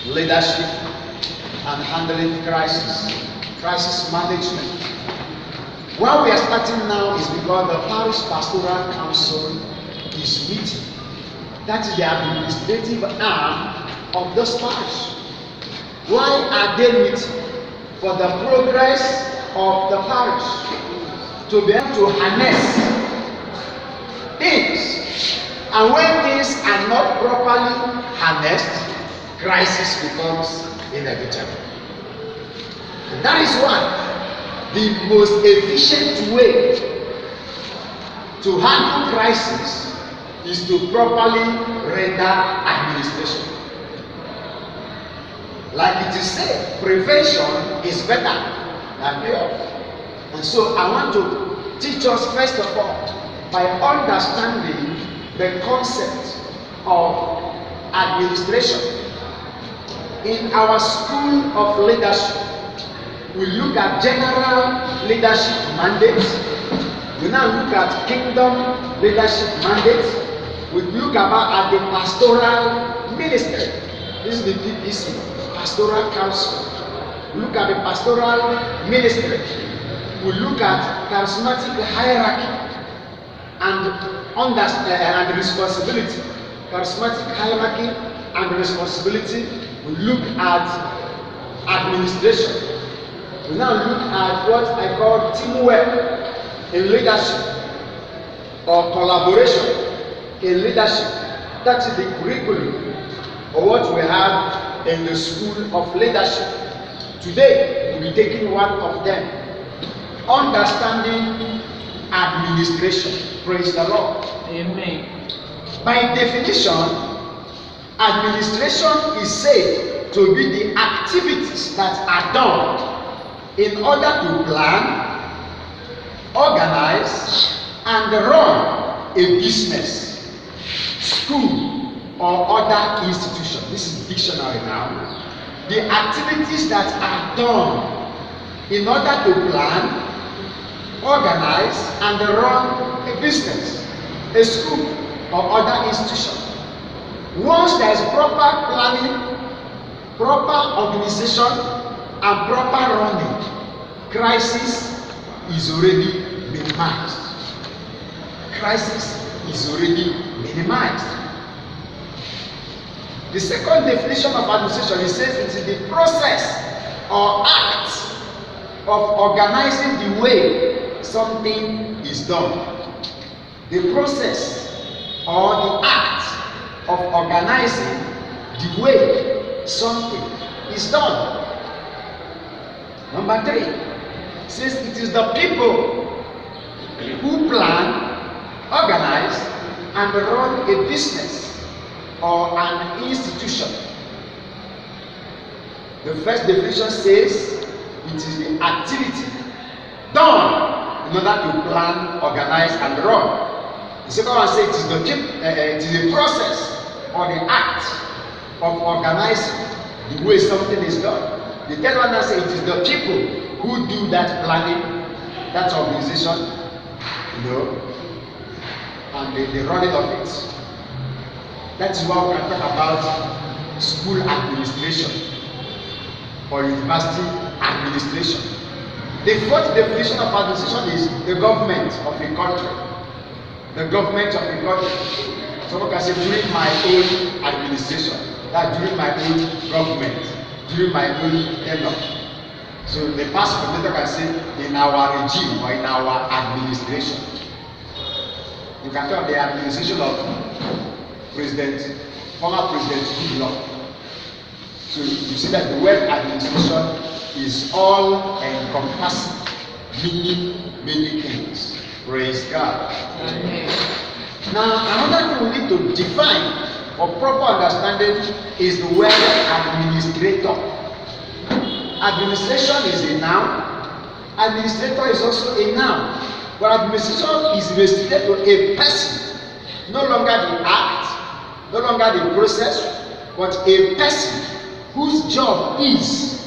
leadership and handling crisis management. Why we are starting now is because the parish pastoral council is meeting. That is the administrative arm of this parish. Why are they meeting? For the progress of the parish, to be able to harness things. And when things are not properly harnessed, crisis becomes inevitable. And that is why the most efficient way to handle crisis is to properly render administration. Like it is said, prevention is better than cure. And so I want to teach us first of all by understanding the concept of administration. In our school of leadership, we look at general leadership mandates. We now look at kingdom leadership mandates. We look at the pastoral ministry. This is the PPC, pastoral council. We look at the pastoral ministry. We look at charismatic hierarchy and responsibility. Charismatic hierarchy and responsibility. We look at administration. We now look at what I call teamwork in leadership or collaboration in leadership. That is the curriculum or what we have in the school of leadership. Today, we'll be taking one of them. Understanding administration. Praise the Lord. Amen. By definition, administration is said to be the activities that are done in order to plan, organize, and run a business, school, or other institution. This is dictionary now. The activities that are done in order to plan, organize, and run a business, a school, or other institution. Once there is proper planning, proper organization, and proper running, crisis is already minimized. Crisis is already minimized. The second definition of administration, it says it is the process or act of organizing the way something is done. The process or the act of organizing the way something is done. Number 3 says it is the people who plan, organize, and run a business or an institution. The first definition says it is the activity done in order to plan, organize, and run. The second one says it is the process or the act of organizing the way something is done. The third one says it is the people who do that planning, that organization, and the running of it. That's why we can talk about school administration or university administration. The fourth definition of administration is the government of a country. The government of a country. Someone can say during my own administration, that during my own government, during my own tenure. So the past commentator can say in our regime or in our administration. You can talk the administration of former President Goodluck. So you see that the word administration is all encompassing, meaning many things. Praise God. Amen. Now, another thing we need to define for proper understanding is the word administrator. Administration is a noun. Administrator is also a noun. But administration is restricted to a person, no longer the act, no longer the process, but a person whose job is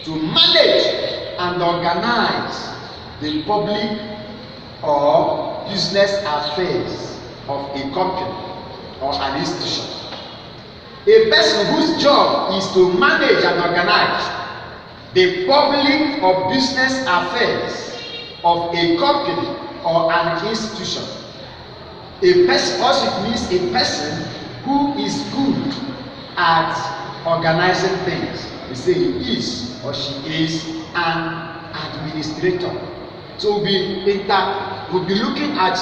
to manage and organize the public or business affairs of a company or an institution. A person whose job is to manage and organize the public or business affairs of a company or an institution. A person also means a person who is good at organizing things. We say he is or she is an administrator. So we'll be looking at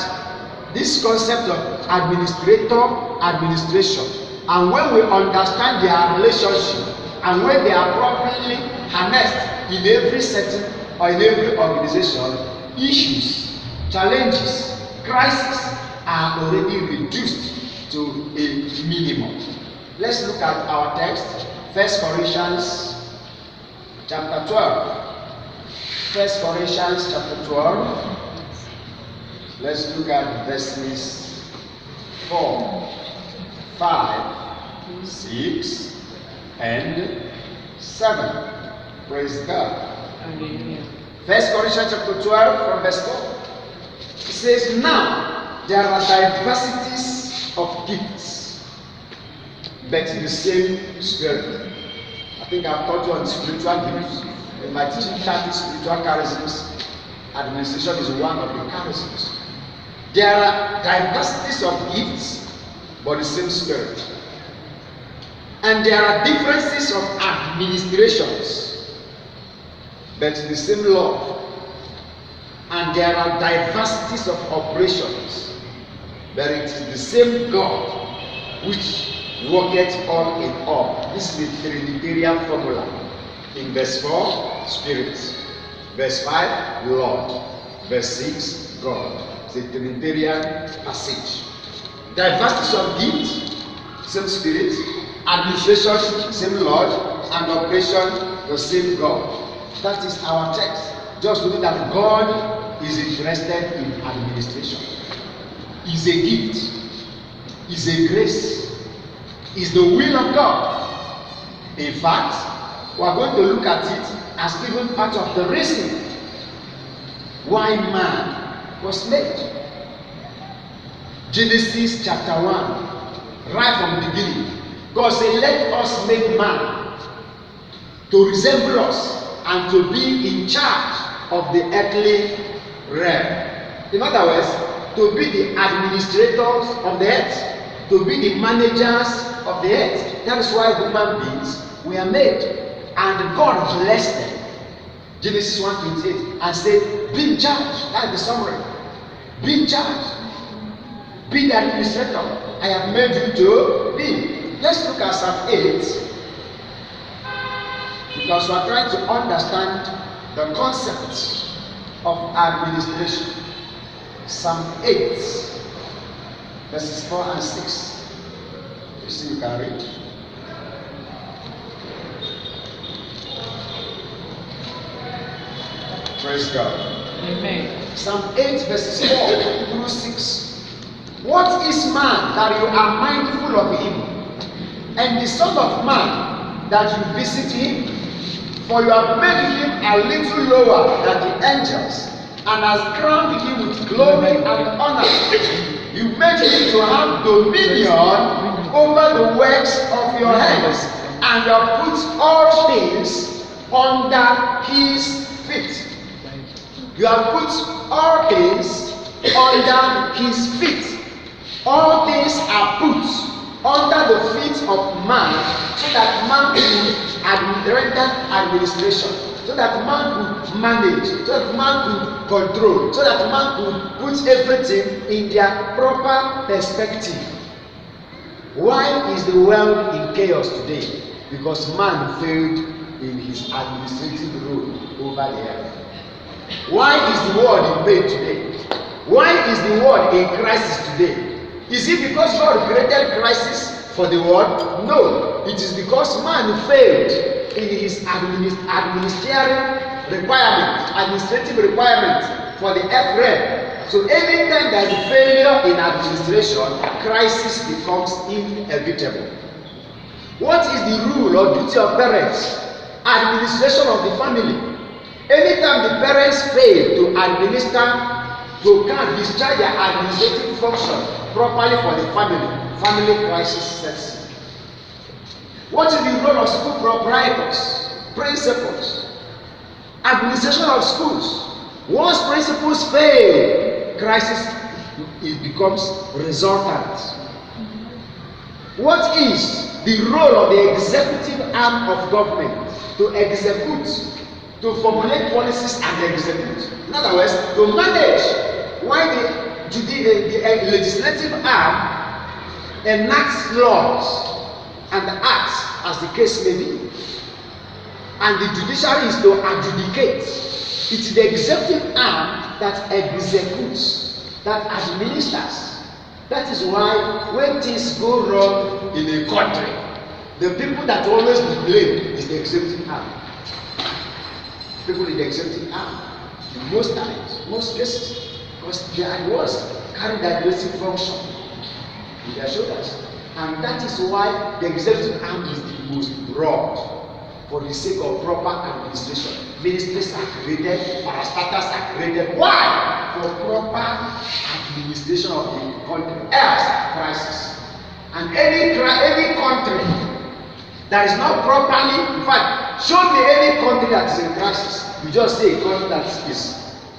this concept of administrator, administration. And when we understand their relationship and when they are properly harnessed in every setting or in every organization, issues, challenges, crises are already reduced to a minimum. Let's look at our text, 1 Corinthians chapter 12. 1 Corinthians chapter 12. Let's look at verses 4, 5, 6, and 7. Praise God. 1 Corinthians chapter 12 from verse 4. It says, now there are diversities of gifts, but in the same spirit. I think I've taught you on spiritual gifts. In my teaching chapter, spiritual charisms, administration is one of the charisms. There are diversities of gifts, but the same spirit. And there are differences of administrations, but the same Lord. And there are diversities of operations, but it is the same God which worketh all in all. This is the Trinitarian formula. In verse 4, Spirit. Verse 5, Lord. Verse 6, God. It's a Trinitarian passage. Diversities of gift, same Spirit. Administration, same Lord. And operation, the same God. That is our text. Just know that God is interested in administration. It's a gift. It's a grace. It's the will of God. In fact, we are going to look at it as even part of the reason why man was made. Genesis chapter 1, right from the beginning, God said, let us make man to resemble us and to be in charge of the earthly realm. In other words, to be the administrators of the earth, to be the managers of the earth. That is why human beings were made. And God blessed them. Genesis 1:28 and said, be in charge. That's the summary. Be in charge. Be the administrator. I have made you to be. Let's look at Psalm 8. Because we are trying to understand the concept of administration. Psalm 8, verses 4 and 6. You see, you can read. Praise God. Amen. Psalm 8, verses 4 through 6. What is man that you are mindful of him, and the Son of Man that you visit him? For you have made him a little lower than the angels, and has crowned him with glory and honor. You made him to have dominion over the works of your hands, and you have put all things under his feet. You have put all things under his feet. All things are put under the feet of man, so that man could render administration, so that man could manage, so that man could control, so that man could put everything in their proper perspective. Why is the world in chaos today? Because man failed in his administrative role over the earth. Why is the world in pain today? Why is the world in crisis today? Is it because God created crisis for the world? No. It is because man failed in his administrative requirement for the earth realm. So anytime there is a failure in administration, crisis becomes inevitable. What is the rule or duty of parents? Administration of the family. Anytime the parents fail to administer, to can discharge their administrative function properly for the family crisis sets in. What is the role of school proprietors, principals, administration of schools? Once principals fail, crisis it becomes resultant. What is the role of the executive arm of government? To execute, to formulate policies and execute. In other words, to manage. Why the legislative arm enacts laws and acts as the case may be, and the judiciary is to adjudicate. It's the executive arm that executes, that administers. That is why when things go wrong in a country, the people that always blame is the executive arm. People in the executive arm, in most times, most cases, because they are the ones carrying that basic function in their shoulders. And that is why the executive arm is the most broad for the sake of proper administration. Ministries are created, parastatals are created. Why? For proper administration of the country. Else, crisis. And any country that is not properly, in fact, show me any country that is in crisis. You just say a country that is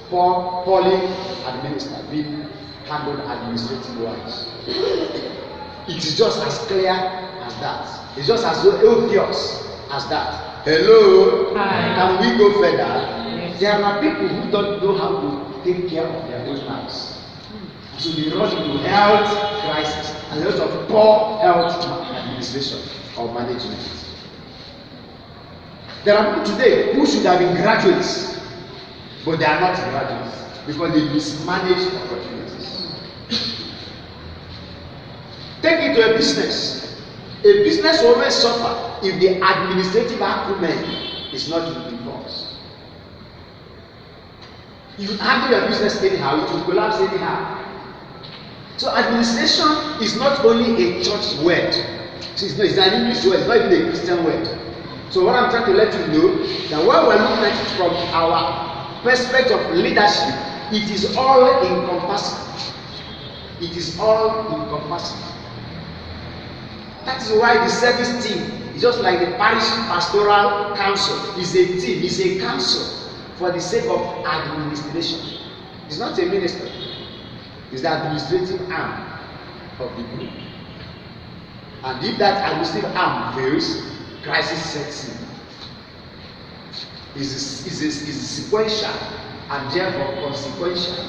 poorly administered, being handled administrative wise. It is just as clear as that. It's just as obvious as that. Hello? Hi. Can we go further? Yes. There are people who don't know how to take care of their own lives. So they rush into health crisis and a lot of poor health administration or management. There are people today who should have been graduates, but they are not graduates because they mismanage opportunities. Take it to a business. A business will always suffer if the administrative acumen is not in force. You handle your business anyhow, it will collapse anyhow. So administration is not only a church word. It's an English word, it's not even a Christian word. So what I'm trying to let you know, that when we're looking at it from our perspective of leadership, it is all encompassing. It is all encompassing. That is why the service team is just like the parish pastoral council. Is a team, is a council for the sake of administration. It's not a ministry. It's the administrative arm of the group. And if that administrative arm fails, crisis sets in. Is sequential and therefore consequential.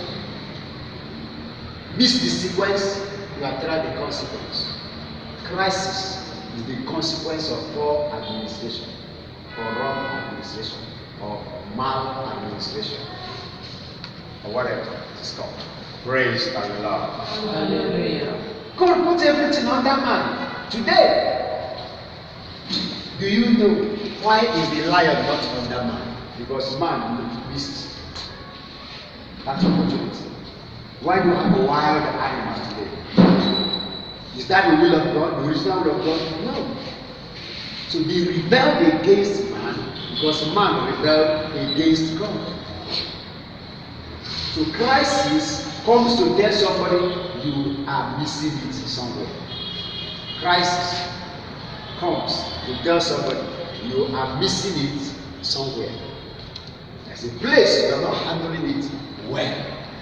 Miss the sequence, you attract the consequence. Crisis is the consequence of poor administration, or wrong administration, or maladministration, or whatever it is called. Praise the Lord. Hallelujah. God put everything under man. Today, do you know why is the lion not under man? Because man missed that opportunity. Why do you have a wild animal today? Is that the will of God? The original will of God? No. So they rebelled against man because man rebelled against God. So crisis comes to tell somebody you are missing it somewhere. Crisis comes to tell somebody you are missing it somewhere. There's a place you are not handling it well.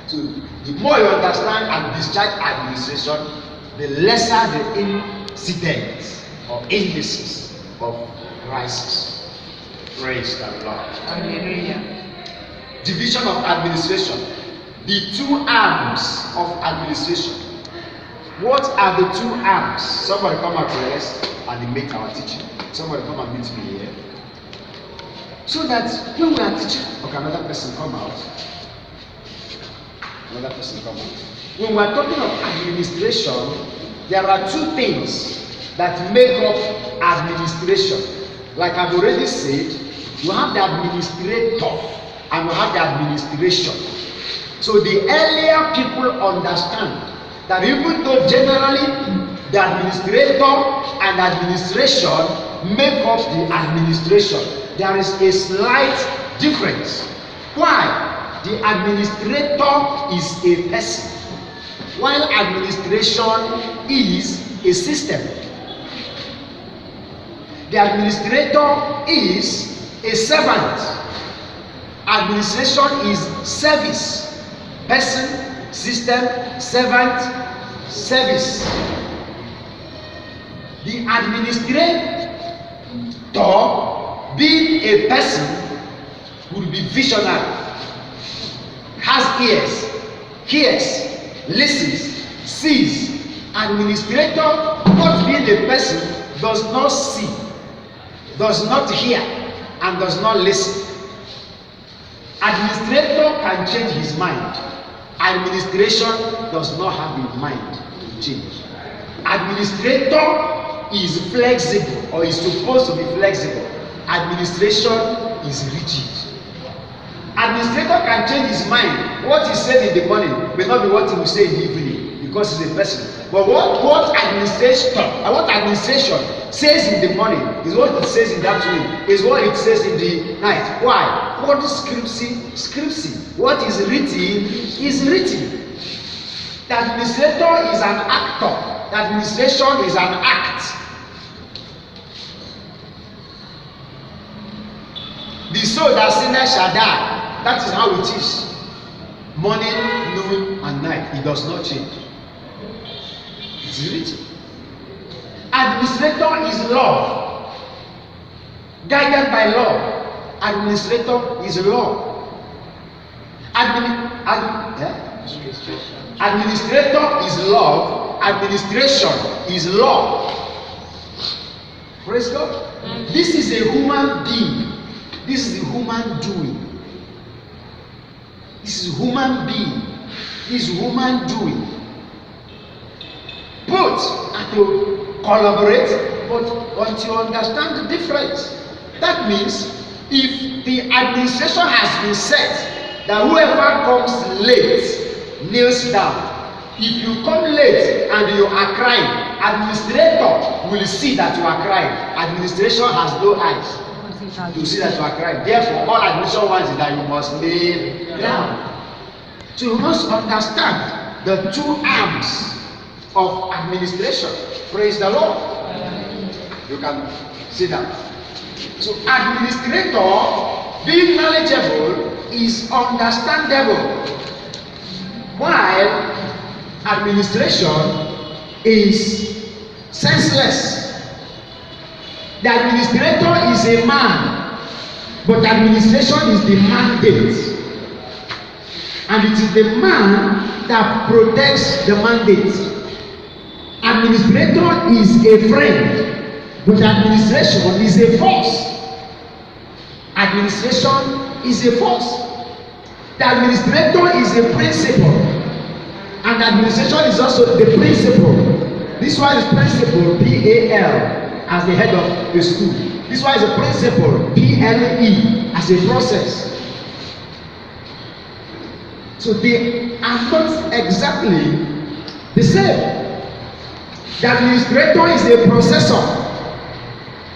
So the more you understand and discharge administration, the lesser the incidents or indices of crisis. Praise the Lord. Hallelujah. Division of administration. The two arms of administration. What are the two arms? Somebody come out to us and make our teaching. Somebody come and meet me here. So that when we are teaching, okay, another person come out. Another person come out. When we are talking of administration, there are two things that make up administration. Like I've already said, you have the administrator and you have the administration. So the earlier people understand that even though generally the administrator and administration make up the administration, there is a slight difference. Why? The administrator is a person, while administration is a system. The administrator is a servant. Administration is service. Person, system, servant, service. The administrator, being a person, will be visionary, has ears, hears, listens, sees. Administrator, not being a person, does not see, does not hear, and does not listen. Administrator can change his mind. Administration does not have a mind to change. Administrator is flexible, or is supposed to be flexible. Administration is rigid. Administrator can change his mind. What he said in the morning may not be what he will say in the evening, because he's a person. But what administration says in the morning is what it says in the afternoon, is what it says in the night. Why? What is scripture? What is written is written. The administrator is an actor. The administration is an act. The soul that sinneth shall die. That is how it is. Morning, noon, and night. It does not change. It is written. Administrator is love. Guided by law. Administrator is law. Administrator is love. Administration is law. Praise God. This is a human being. This is a human doing. This is human being. This is human doing. Both are to collaborate, but until you understand the difference. That means if the administration has been set that whoever comes late kneels down. If you come late and you are crying, administrator will see that you are crying. Administration has no eyes to see that you are crying. Therefore, all administration wants is that you must kneel down. So you must understand the two arms of administration. Praise the Lord. You can sit down. So administrator, being knowledgeable, is understandable, while administration is senseless. The administrator is a man, but administration is the mandate, and it is the man that protects the mandate. Administrator is a friend, but administration is a force. Administration is a force. The administrator is a principal, and administration is also the principal. This one is principal, PAL, as the head of the school. This one is a principal, PLE, as a process. So they are not exactly the same. The administrator is a processor,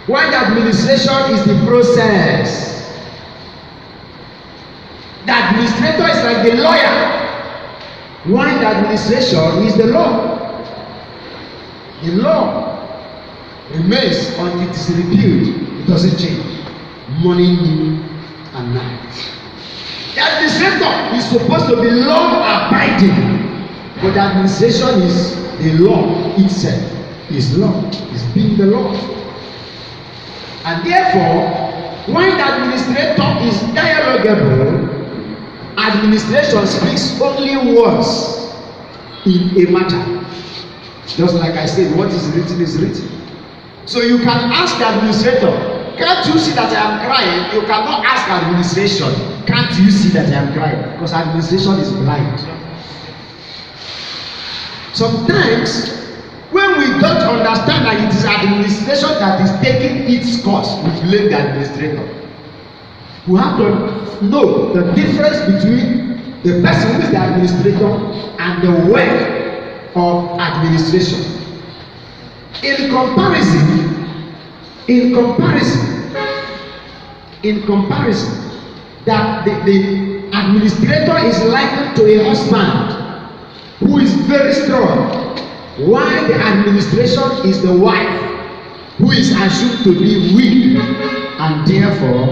while the administration is the process. The administrator is like the lawyer, while the administration is the law. The law remains until it is repealed. It doesn't change. Morning, noon, and night. The administrator is supposed to be law-abiding, but the administration is the law itself. Is law. Is being the law. And therefore, when the administrator is dialogable, administration speaks only words in a matter. Just like I said, what is written is written. So you can ask the administrator, can't you see that I am crying? You cannot ask administration, can't you see that I am crying? Because administration is blind. Sometimes, when we don't understand that it is administration that is taking its course, we blame the administrator. We have to know the difference between the person who is the administrator and the work of administration. In comparison, that the administrator is likened to a husband who is very strong, while the administration is the wife who is assumed to be weak and therefore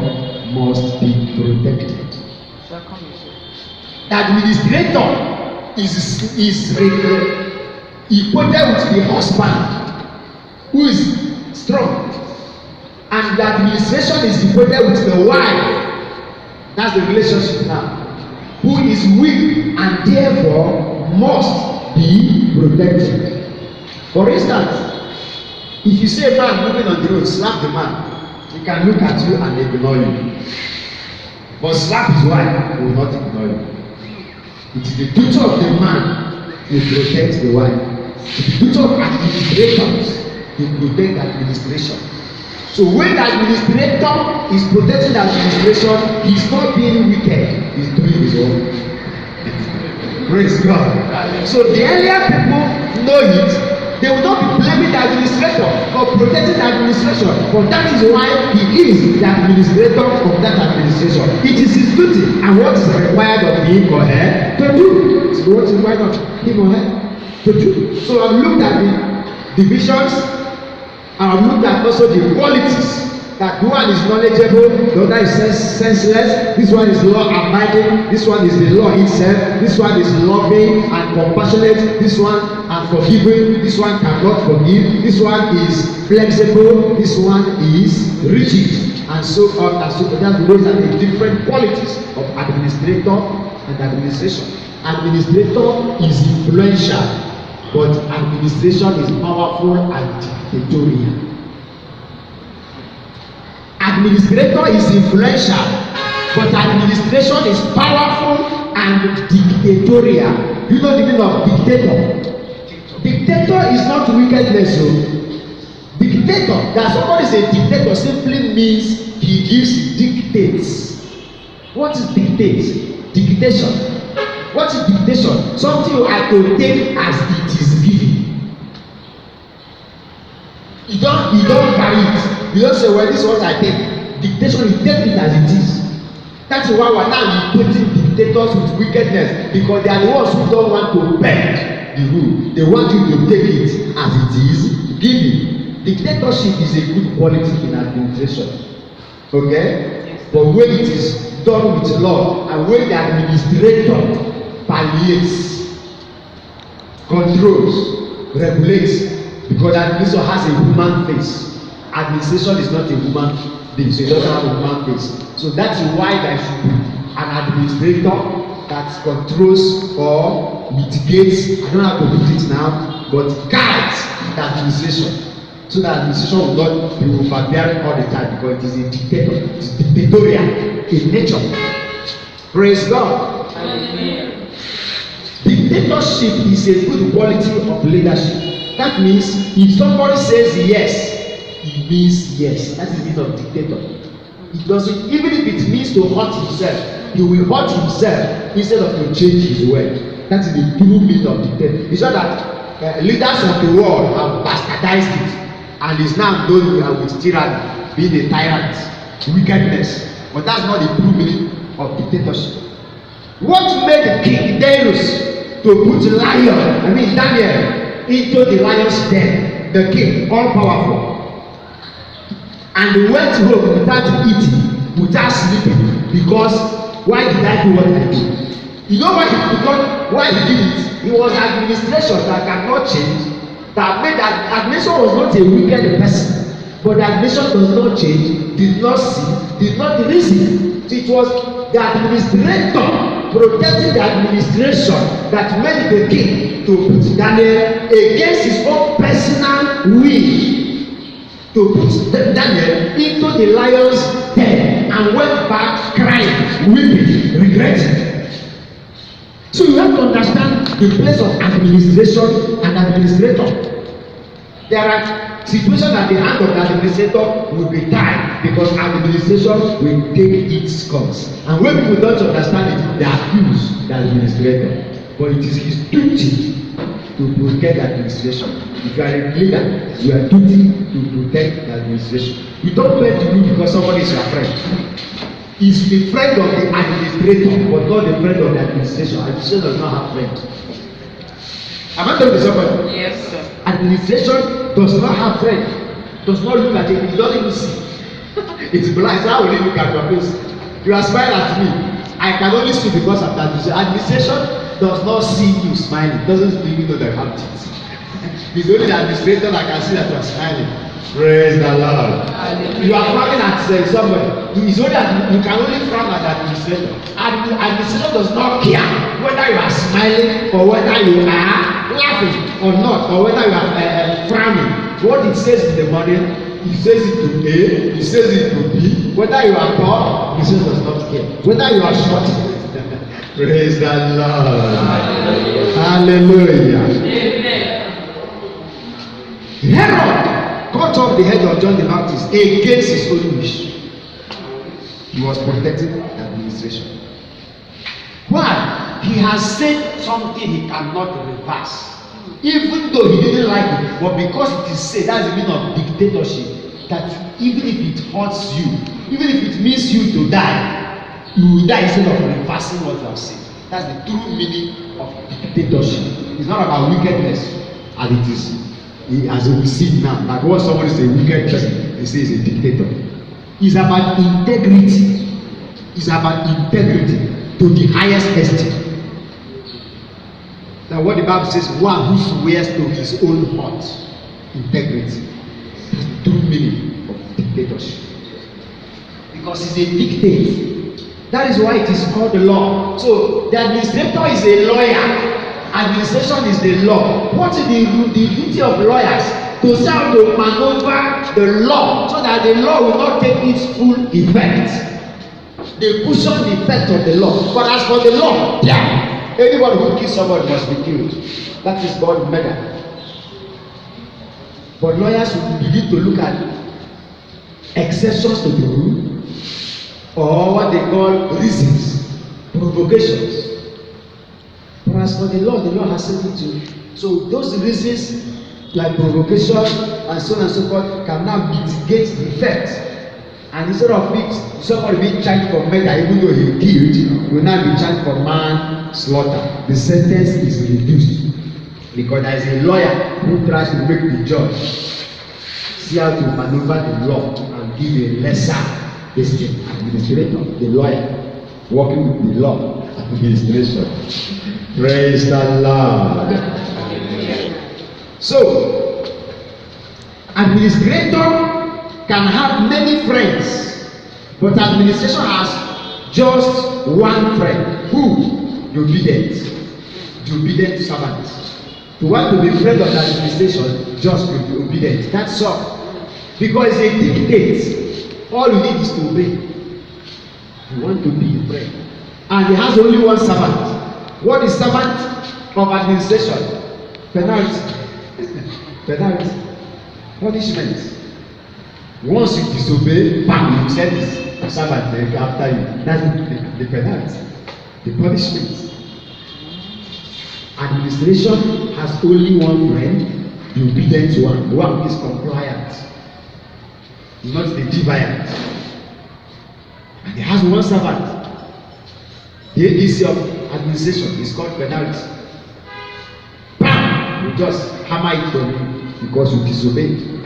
must be protected. The administrator is equated with the husband who is strong, and the administration is equated with the wife. That's the relationship now. Who is weak and therefore must be protected. For instance, if you see a man moving on the road, slap the man, he can look at you and ignore you. But slap his wife, he will not ignore you. It is the duty of the man to protect the wife. It is the duty of administrators to protect the administration. So when the administrator is protecting the administration, he is not being wicked, he is doing his own. Praise God. So the earlier people know it, they will not be blaming the administrator for protecting the administration, but that is why he is the administrator of that administration. It is his duty and what is required of him or her to do. So what is required of him or her to do. So I've looked at the divisions, I've looked at also the qualities. That one is knowledgeable, the other is senseless, this one is law abiding, this one is the law itself, this one is loving and compassionate, this one and forgiving, this one cannot forgive, this one is flexible, this one is rigid, and so on and so on. Those are the different qualities of administrator and administration. Administrator is influential, but administration is powerful and dictatorial. Administrator is influential, but administration is powerful and dictatorial. You know the meaning of dictator? Dictator is not wickedness. So dictator, that somebody is a dictator simply means he gives dictates. What is dictates? Dictation. What is dictation? Something you have to take as it is given. You don't carry it. You don't say, well, this is what I take. Dictation, you take it as it is. That is why we're now equating dictators with wickedness, because they are the ones who don't want to bend the rule. They want you to take it as it is given. Dictatorship is a good quality in administration. Okay? Yes. But when it is done with law and when the administrator palliates, controls, regulates, because administration has a human face. Administration is not a human being, so it doesn't have a human face. So that's why there should be an administrator that controls or mitigates, I don't know how to put it now, but guides the administration. So the administration will not be overbearing all the time, because it is a dictator, it is dictatorial in nature. Praise God. Amen. Dictatorship is a good quality of leadership. That means if somebody says yes, it means yes. That is the meaning of dictator. It doesn't, even if it means to hurt himself, he will hurt himself instead of to change his word. That is the true meaning of dictator. It's not that leaders of the world have bastardized it and is now known with tyranny, being a tyrant, wickedness. But that's not the true meaning of dictatorship. What made King Darius to put Daniel into the lion's den? The king, all powerful, and he went home without eating, without sleeping, because why did I do what I did? You know why he did it? It was administration that cannot change, that made that administration was not a wicked person, but the administration does not change, did not see, did not reason. So it was the administrator protecting the administration that made the king to put Daniel against his own personal will, to put Daniel into the lion's den, and went back crying, weeping, regretting. So you have to understand the place of administration and administrator. There are situations at the hand of the administrator will be tied, because administration will take its course. And when people don't understand it, they accuse the administrator. But it is his duty to protect the administration. If you are a leader, your duty to protect the administration. You don't bend the rule because somebody is your friend. He's the friend of the administrator, but not the friend of the administration. Administration does not have friends. Am I talking to somebody? Yes, sir. Administration does not have friends. Does not look at it. He doesn't even see. It's blind. So how will he look at your face? You are smiling at me. I can only see because of that. Administration does not see you smiling. Doesn't even know that you have teeth. It's only the administrator that can see that you are smiling. Praise the Lord. You are frowning at somebody. It's only that you can only frown at the administrator. And the administrator does not care whether you are smiling or whether you are laughing or not, or whether you are frowning. What it says in the morning, it says it to A, it says it to B. Whether you are tall, it says does not care. Whether you are short, praise the Lord. Hallelujah. Herod cut off the head of John the Baptist against his own wish. He was protecting the administration. Why? He has said something he cannot reverse. Even though he didn't like it, but because it is said, that's the meaning of dictatorship. That even if it hurts you, even if it means you to die, you will die instead of reversing what you have said. That's the true meaning of dictatorship. It's not about wickedness, as it is. As we see now, like what somebody is a wicked person, they say he's a dictator. It's about integrity. It's about integrity to the highest extent. Now what the Bible says, one who swears to his own heart, integrity. That's the true meaning of dictatorship. Because it's a dictate. That is why it is called the law. So the administrator is a lawyer. Administration is the law. What is the duty of lawyers? To say how to maneuver the law so that the law will not take its full effect. They cushion the effect of the law. But as for the law, yeah, anybody who kills somebody must be killed. That is called murder. But lawyers will begin to look at exceptions to the rule, or what they call reasons, provocations. But as for the law has said it to. So those reasons, like provocation and so on and so forth, can now mitigate the effect. And instead of it, somebody being charged for murder, even though he killed, will now be charged for manslaughter. The sentence is reduced because there is a lawyer who tries to make the judge see how to maneuver the law and give a lesser administrator, the lawyer working with the law administration. Praise the Lord. So, administrator can have many friends, but administration has just one friend. Who? The obedient servant. To want to be friend of the administration, just be obedient. That's all. Because it's a dictate. All you need is to obey. You want to be a friend. And he has only one servant. What is servant of administration? Penalty. Penalty. Punishment. Once you disobey, bam, you send this servant after you. That's the penalty. The punishment. Administration has only one friend, the obedient one. One is compliant, not the deviant. And he has one servant. The ABC of administration is called penalty. Bam! You just hammer it on you because you disobeyed.